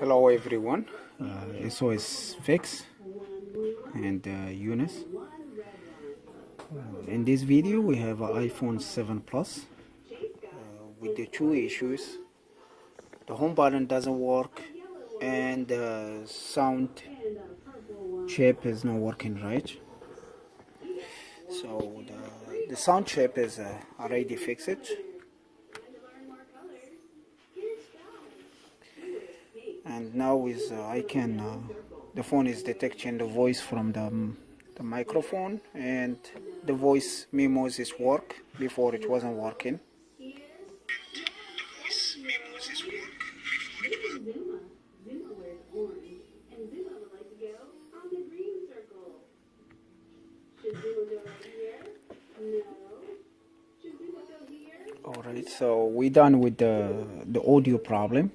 Hello everyone, SOS Fix and Eunice. In this video we have an iPhone 7 Plus with the two issues. The home button doesn't work and the sound chip is not working right. So the sound chip is already fixed. And now is the phone is detecting the voice from the microphone, and the voice memos is work. Before it wasn't working. Alright, so we're done with the audio problem,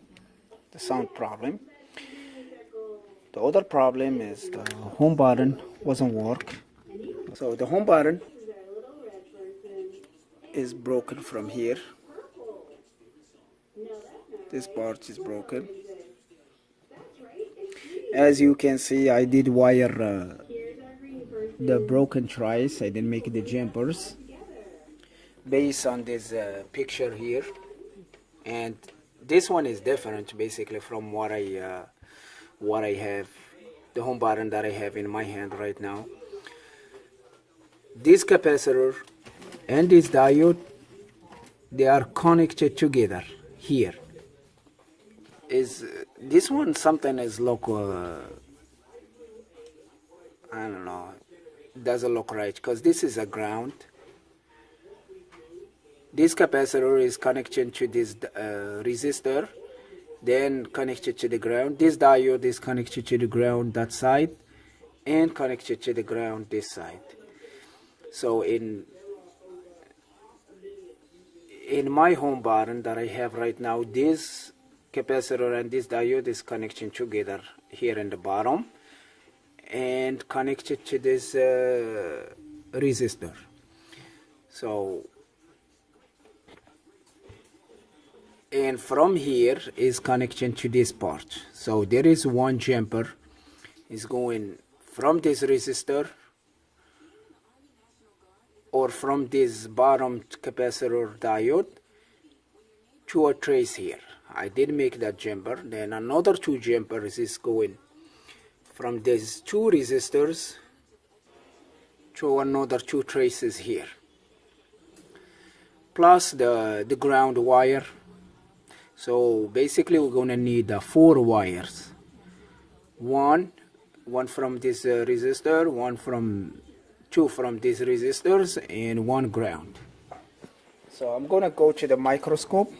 the sound problem. The other problem is the home button wasn't work. So the home button is broken from here. This part is broken. As you can see, I did wire the broken tries. I didn't make the jumpers based on this picture here, and this one is different basically from what I have, the home button that I have in my hand right now. This capacitor and this diode, they are connected together here. Is this one something is local? I don't know, doesn't look right because this is a ground. This capacitor is connected to this resistor, then connected to the ground. This diode is connected to the ground that side, and connected to the ground this side. So in my home button that I have right now, this capacitor and this diode is connecting together here in the bottom and connected to this resistor. So, and from here is connection to this part. So there is one jumper is going from this resistor or from this bottom capacitor diode to a trace here. I did make that jumper. Then another two jumpers is going from these two resistors to another two traces here, plus the ground wire. So basically we're gonna need 4 wires, one from this resistor, two from these resistors, and one ground. So I'm gonna go to the microscope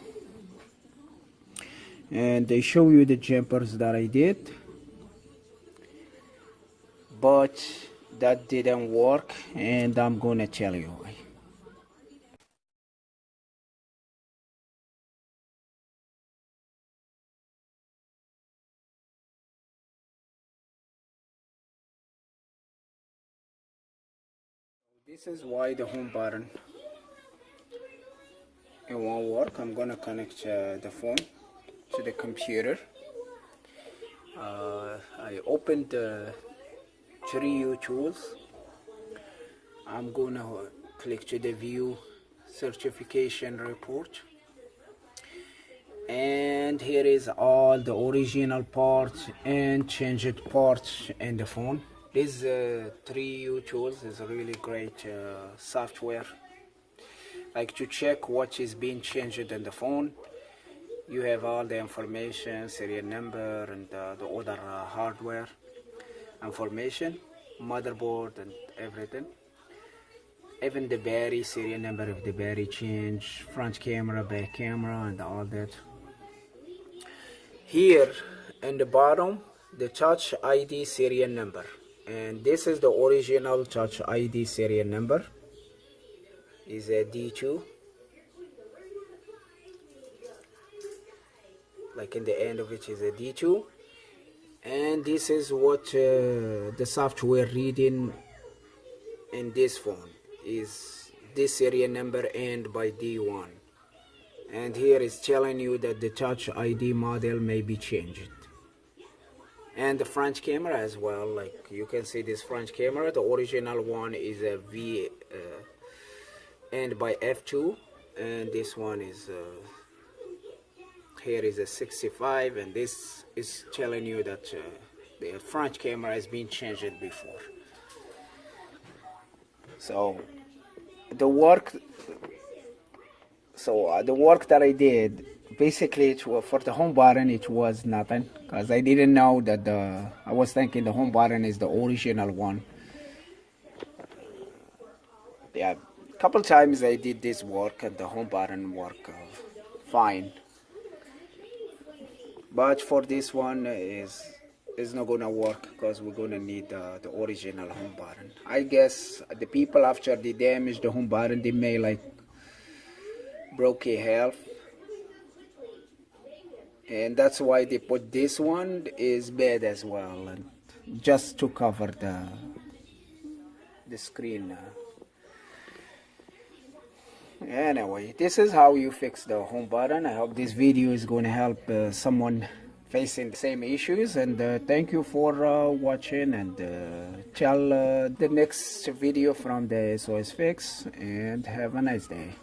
and they show you the jumpers that I did, but that didn't work, and I'm gonna tell you why. This is why the home button it won't work. I'm gonna connect the phone to the computer. I opened the 3U tools. I'm gonna click to the view certification report, and here is all the original parts and changed parts in the phone. This 3U tools is a really great software, like to check what is being changed in the phone. You have all the information, serial number, and the other hardware information, motherboard and everything, even the battery, serial number of the battery change, front camera, back camera, and all that. Here in the bottom, the Touch ID serial number, and this is the original Touch ID serial number, is a D2, like in the end of it is a D2, and this is what the software reading in this phone is. This serial number end by D1, and here is telling you that the Touch ID model may be changed. and the front camera as well. Like you can see this front camera, the original one is a V end by f2, and this one is here is a 65, and this is telling you that the front camera has been changed before. So the work that I did, basically it was, for the home button it was nothing, because I didn't know that I was thinking the home button is the original one. Yeah, a couple times I did this work and the home button worked fine, but for this one is not gonna work, because we're gonna need the original home button. I guess the people, after they damaged the home button, they may like broke a health, and that's why they put this one is bad as well, and just to cover the screen. Anyway, this is how you fix the home button. I hope this video is going to help someone facing the same issues, and thank you for watching, and till the next video from the SOS Fix, and have a nice day.